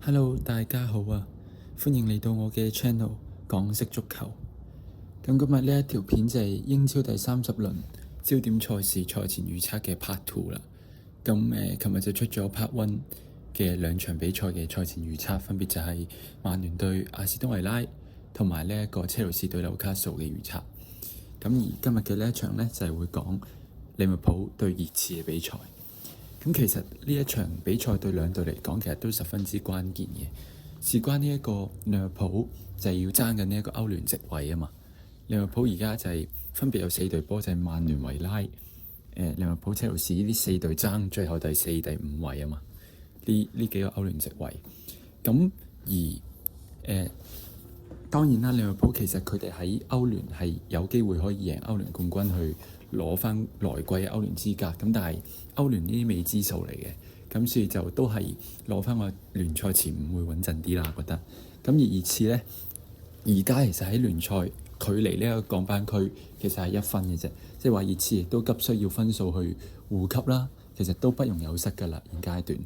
Hello，大家好啊！歡迎嚟到我嘅 channel 港式足球。咁今日呢一條片就係英超第30輪焦點賽事賽前預測嘅 Part 2啦。咁琴日就出咗 Part 1嘅兩場比賽嘅賽前預測，分別就係曼聯對阿士東維拉同埋呢一個車路士對紐卡素嘅預測。咁而今日嘅呢一場呢，就係會講利物浦對熱刺嘅比賽。咁其實呢一場比賽對兩隊嚟講，其實都十分之關鍵嘅，事關呢一個利物浦就係要爭緊呢一個歐聯席位啊嘛。利物浦而家就係分別有4隊波，就係曼聯、維拉、利物浦、車路士呢4隊爭最後第4、第5位啊嘛。呢幾個歐聯席位。咁而當然啦，利物浦其實佢哋喺歐聯係有機會可以贏歐聯冠軍去攞翻來季嘅歐聯資格，咁但係歐聯呢啲未知數嚟嘅，咁所以就都係攞翻個聯賽前5會穩陣啲啦，我覺得。咁而熱刺呢，而家其實喺聯賽距離呢一個降班區其實係1分嘅啫，即係話熱刺亦都急需要分數去護級啦，其實都不容有失㗎啦現階段。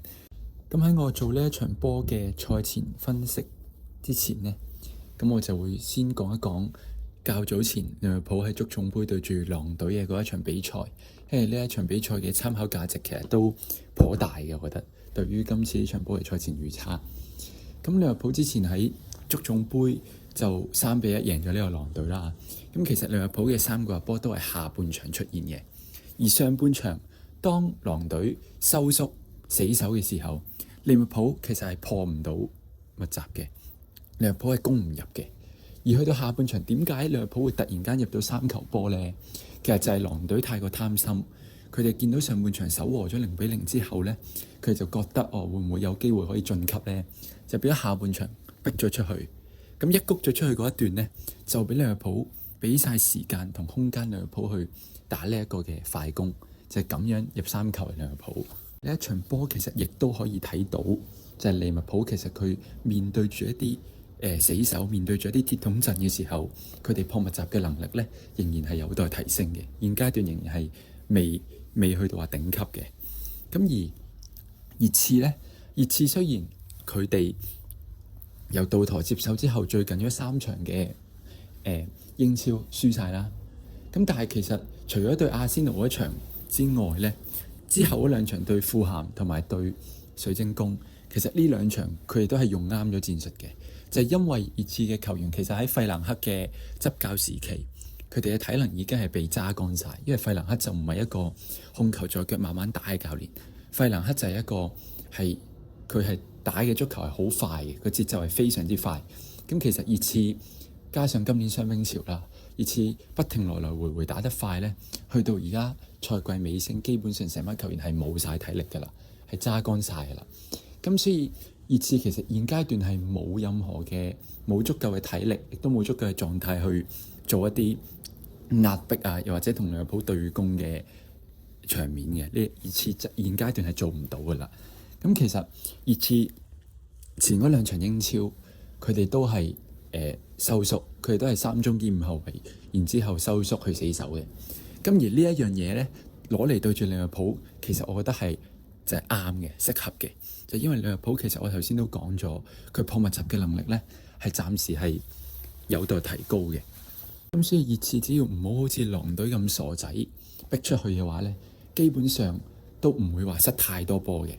咁喺我做呢一場波嘅賽前分析之前呢，咁我就會先講一講較早前利物浦喺足總杯對住狼隊嘅嗰一場比賽，因為呢一場比賽嘅參考價值其實都頗大嘅，我覺得對於今次呢場波嘅賽前預測。咁利物浦之前喺足總杯就3-1贏咗呢個狼隊啦。咁其實利物浦嘅3個入波都係下半場出現嘅，而上半場當狼隊收縮死守嘅時候，利物浦其實係破唔到密集嘅，利物浦係攻唔入嘅。而去到下半場，點解利物浦會突然間入到3球波呢？其實就係狼隊太過貪心，佢哋見到上半場守和咗0-0之後呢，佢就覺得會唔會有機會可以晉級呢？就變咗下半場逼咗出去。咁一谷咗出去嗰一段呢，就俾利物浦俾晒時間同空間利物浦去打呢一個嘅快攻，就係咁樣入3球嘅利物浦。呢一場波其實亦都可以睇到，就係利物浦其實佢面對住一啲死守，面對住一啲鐵桶陣嘅時候，佢哋破密集嘅能力呢，仍然係有待提升嘅。現階段仍然係未去到話頂級嘅。咁而熱刺呢，熱刺雖然佢哋由杜台接手之後，最近嗰3場嘅英超輸晒啦。咁但係其實除咗對阿仙奴嗰場之外呢，之後嗰2場對富咸同埋對水晶宮，其實呢2場佢哋都係用啱咗戰術嘅。就係因為熱刺嘅球員其實喺費蘭克嘅執教時期，佢哋嘅體能已經係被揸乾晒。因為費蘭克就唔係一個控球在腳慢慢打嘅教練，費蘭克就係一個佢係打嘅足球係好快嘅，個節奏係非常之快。咁其實熱刺加上今年傷兵潮啦，熱刺不停來來回回打得快呢，去到而家賽季尾聲，基本上成班球員係冇晒體力㗎啦，係揸乾晒㗎啦。咁所以熱刺其實現階段係冇足夠嘅體力，亦都冇足夠嘅狀態去做一啲壓迫啊，又或者同利物浦對攻嘅場面嘅。呢熱刺現階段係做唔到噶啦。咁其實熱刺前嗰2場英超，佢哋都係收縮，佢哋都係3中堅5後衞，然之後收縮去死守嘅。咁而呢一樣嘢咧，攞嚟對住利物浦，其實我覺得係就係啱嘅，適合嘅。就因為利物浦其實我頭先都講咗，佢破密集嘅能力呢係暫時係有待提高嘅。咁所以熱刺只要唔好似狼隊咁傻仔逼出去嘅話呢，基本上都唔會話失太多波嘅。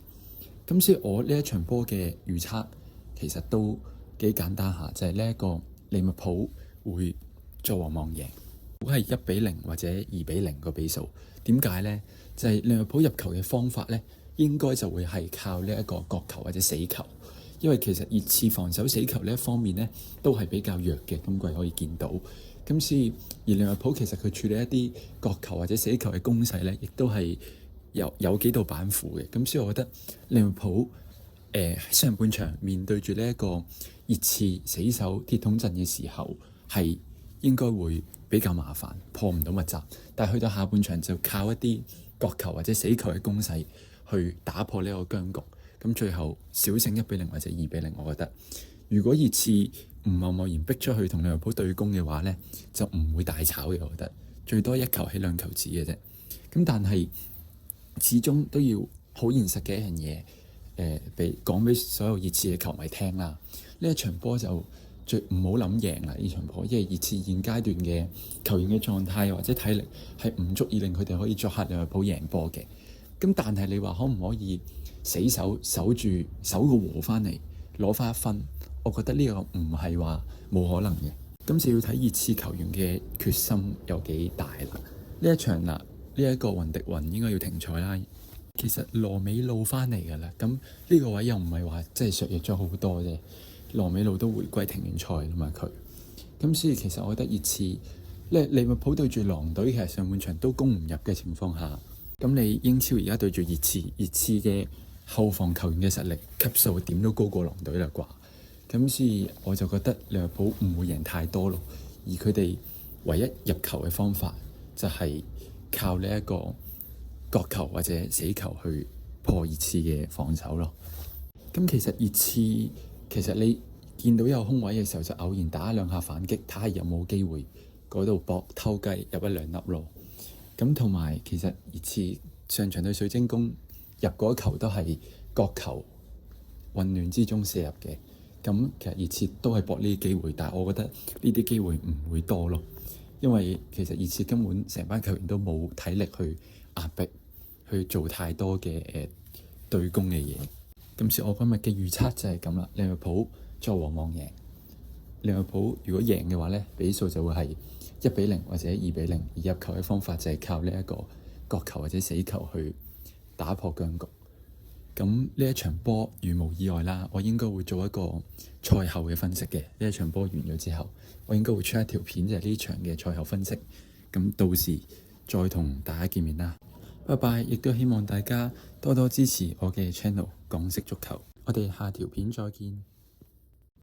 咁所以我呢一場波嘅預測其實都幾簡單下，就係呢一個利物浦會做和望贏，會係1-0或者2-0個比數。點解呢？就係利物浦入球嘅方法呢，應該就會係靠呢一個角球或者死球，因為其實熱刺防守死球呢一方面呢都係比較弱嘅，今季可以見到。咁所以而利物浦其實佢處理一啲角球或者死球嘅攻勢呢，亦都係有幾道板斧嘅。咁所以我覺得利物浦上半場面對住呢一個熱刺死守鐵桶陣嘅時候，係應該會比較麻煩，破唔到密集。但係去到下半場就靠一啲角球或者死球嘅攻勢去打破呢個僵局。咁最後小勝1-0或者2-0，我覺得如果熱刺唔貿然逼出去同利物浦對攻嘅話呢，就唔會大炒嘅。我覺得最多1球起2球止嘅啫。咁但係始終都要好現實嘅一樣嘢。講俾所有熱刺嘅球迷聽啦。呢一場波就最唔好諗贏啦！呢場波，因為熱刺現階段嘅球員嘅狀態或者體力係唔足以令佢哋可以作客利物浦贏波嘅。咁但係你話可唔可以死守個和翻嚟攞翻一分？我覺得呢個唔係話冇可能嘅。今次要睇熱刺球員嘅決心有幾大啦。呢一場嗱，呢一個雲迪雲應該要停賽啦。其實羅美路翻嚟㗎啦，咁呢個位又唔係話真係削弱咗好多啫。羅美路都回歸停完賽啦嘛佢。咁所以其實我覺得熱刺利物浦對住狼隊，其實上半場都攻唔入嘅情況下，咁你英超而家對住熱刺嘅後防球員嘅實力級數點都高過狼隊啦啩。咁所以我就覺得利物浦唔會贏太多咯，而佢哋唯一入球嘅方法就係靠呢一個角球或者死球去破熱刺嘅防守咯。咁其實熱刺其實你見到有空位嘅時候就偶然打一兩下反擊，睇下有冇機會嗰度搏偷雞入一兩粒咯。咁同埋其實熱刺上場對水晶宮入嗰球都係角球混亂之中射入嘅。咁其實熱刺都係搏呢啲機會，但係我覺得呢啲機會唔會多咯，因為其實熱刺根本成班球員都冇體力去壓迫，去做太多嘅對攻嘅嘢。咁所以我今日嘅預測就係咁啦，利物浦作和望贏。利物浦如果贏嘅話咧，比數就會係1-0或者2-0，而入球嘅方法就係靠呢一個角球或者死球去打破僵局。咁呢一場波如無意外啦，我應該會做一個賽後嘅分析嘅。呢一場波完咗之後，我應該會出一條片，就係呢場嘅賽後分析。咁到時再同大家見面啦。拜拜！亦都希望大家多多支持我嘅 channel 港式足球。我哋下條片再見。